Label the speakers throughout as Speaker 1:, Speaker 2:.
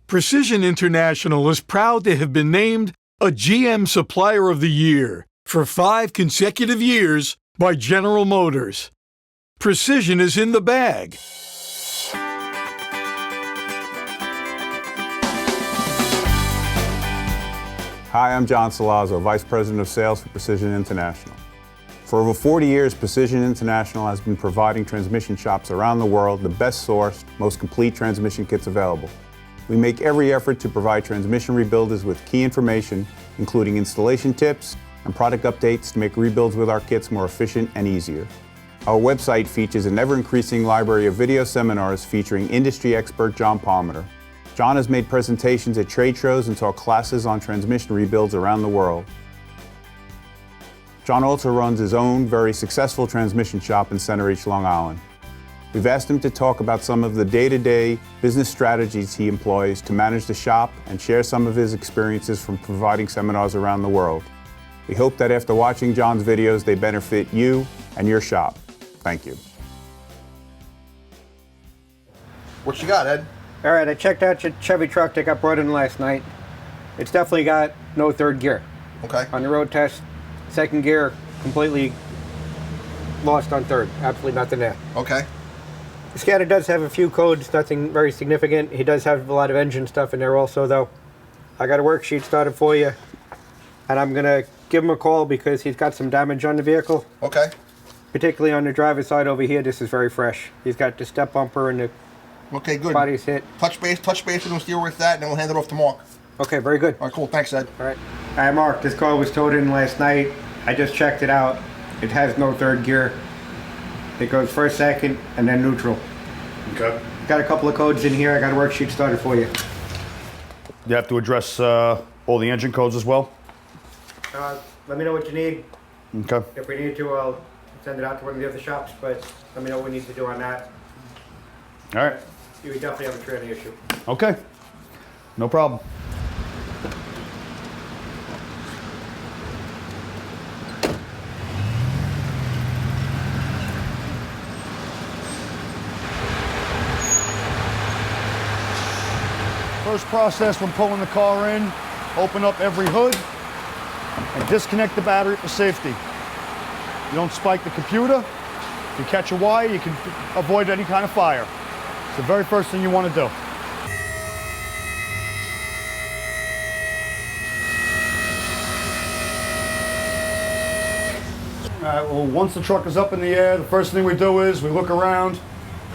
Speaker 1: Precision International is proud to have been named a GM Supplier of the Year for 5 consecutive years by General Motors. Precision is in the bag.
Speaker 2: Hi, I'm John Salazzo, Vice President of Sales for Precision International. For over 40 years, Precision International has been providing transmission shops around the world the best sourced, most complete transmission kits available. We make every effort to provide transmission rebuilders with key information, including installation tips and product updates to make rebuilds with our kits more efficient and easier. Our website features an ever-increasing library of video seminars featuring industry expert John Palmer. John has made presentations at trade shows and taught classes on transmission rebuilds around the world. John also runs his own very successful transmission shop in Center H, Long Island. We've asked him to talk about some of the day-to-day business strategies he employs to manage the shop and share some of his experiences from providing seminars around the world. We hope that after watching John's videos, they benefit you and your shop. Thank you.
Speaker 3: What you got, Ed?
Speaker 4: All right, I checked out your Chevy truck that got brought in last night. It's definitely got no third gear.
Speaker 3: Okay.
Speaker 4: On the road test, second gear completely lost on third. Absolutely nothing there.
Speaker 3: Okay.
Speaker 4: The scanner does have a few codes, nothing very significant. He does have a lot of engine stuff in there also, though. I got a worksheet started for you, and I'm going to give him a call because he's got some damage on the vehicle.
Speaker 3: Okay.
Speaker 4: Particularly on the driver's side over here, this is very fresh. He's got the step bumper and the
Speaker 3: good.
Speaker 4: body's hit.
Speaker 3: Touch base with him, deal with that, and then we'll hand it off to Mark.
Speaker 4: Okay, very good.
Speaker 3: All right, cool. Thanks, Ed.
Speaker 4: All right. Hi, Mark. This car was towed in last night. I just checked it out. It has no third gear. It goes first, second, and then neutral.
Speaker 5: Okay.
Speaker 4: Got a couple of codes in here. I got a worksheet started for you.
Speaker 5: You have to address all the engine codes as well?
Speaker 4: Let me know what you need.
Speaker 5: Okay.
Speaker 4: If we need to, I'll send it out to one of the other shops, but let me know what we need to do on that.
Speaker 5: All right.
Speaker 4: You would definitely have a Tranny issue.
Speaker 5: Okay. No problem. First process when pulling the car in, open up every hood and disconnect the battery for safety. You don't spike the computer. If you catch a wire, you can avoid any kind of fire. It's the very first thing you want to do. All right, well, once the truck is up in the air, the first thing we do is we look around,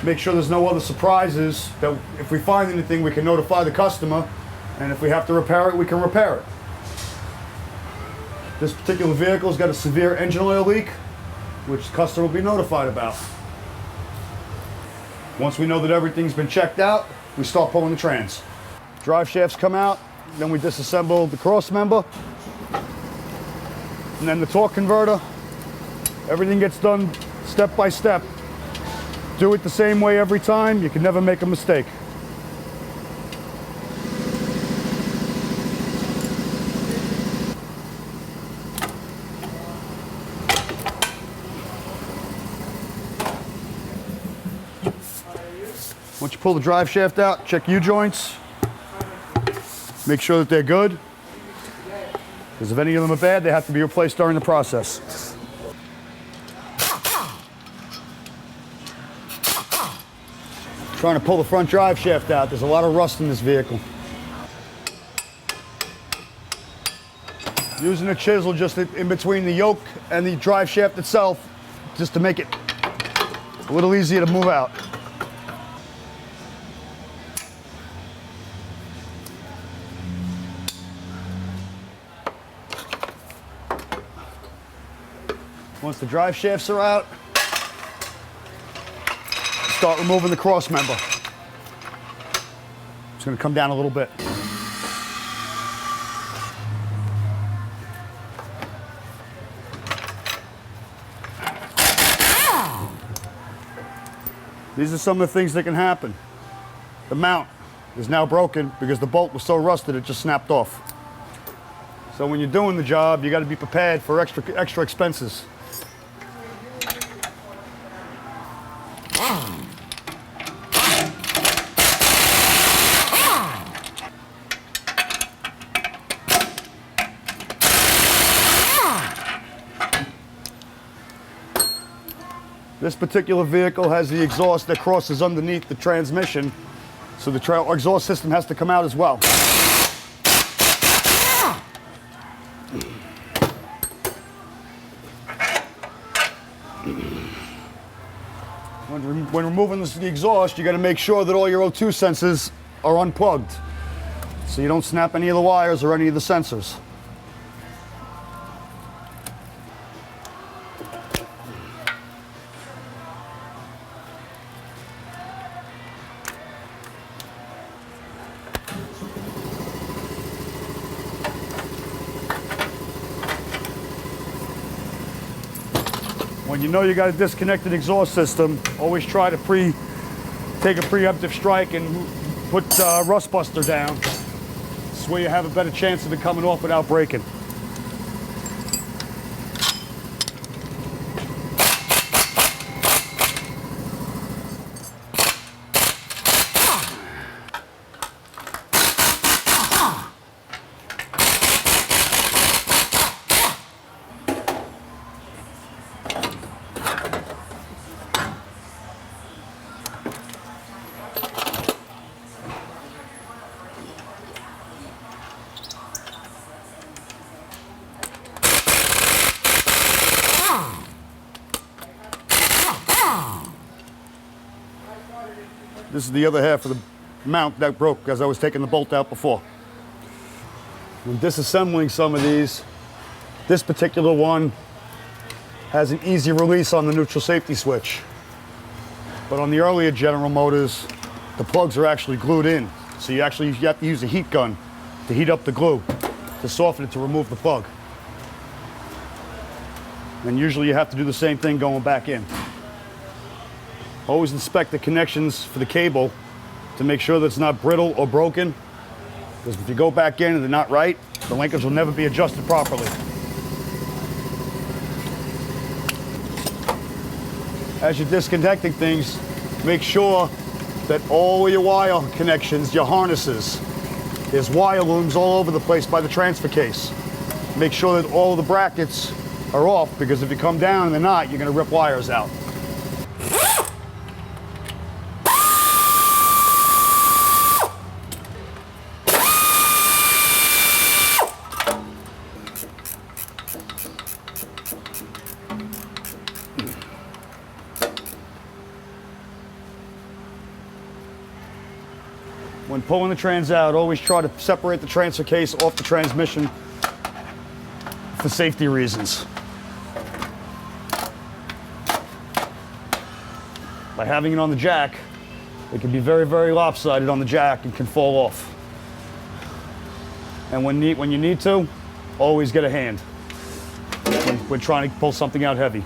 Speaker 5: make sure there's no other surprises, that if we find anything, we can notify the customer, and if we have to repair it, we can repair it. This particular vehicle's got a severe engine oil leak, which the customer will be notified about. Once we know that everything's been checked out, we start pulling the trans. Drive shafts come out, then we disassemble the cross member, and then the torque converter. Everything gets done step by step. Do it the same way every time. You can never make a mistake. Once you pull the drive shaft out, check U-joints. Make sure that they're good. Because if any of them are bad, they have to be replaced during the process. Trying to pull the front drive shaft out. There's a lot of rust in this vehicle. Using a chisel just in between the yoke and the drive shaft itself, just to make it a little easier to move out. Once the drive shafts are out, start removing the cross member. It's going to come down a little bit. These are some of the things that can happen. The mount is now broken because the bolt was so rusted it just snapped off. So when you're doing the job, you got to be prepared for extra expenses. This particular vehicle has the exhaust that crosses underneath the transmission, so the exhaust system has to come out as well. When removing the exhaust, you got to make sure that all your O2 sensors are unplugged, so you don't snap any of the wires or any of the sensors. When you know you got a disconnected exhaust system, always try to take a preemptive strike and put rust buster down. This way you have a better chance of it coming off without breaking. This is the other half of the mount that broke as I was taking the bolt out before. When disassembling some of these, this particular one has an easy release on the neutral safety switch. But on the earlier General Motors, the plugs are actually glued in. So you have to use a heat gun to heat up the glue, to soften it, to remove the plug. And usually you have to do the same thing going back in. Always inspect the connections for the cable to make sure that it's not brittle or broken, because if you go back in and they're not right, the linkage will never be adjusted properly. As you're disconnecting things, make sure that all your wire connections, your harnesses, there's wire looms all over the place by the transfer case. Make sure that all the brackets are off, because if you come down and they're not, you're going to rip wires out. When pulling the trans out, always try to separate the transfer case off the transmission for safety reasons. By having it on the jack, it can be very, very lopsided on the jack and can fall off. And when you need to, always get a hand when trying to pull something out heavy.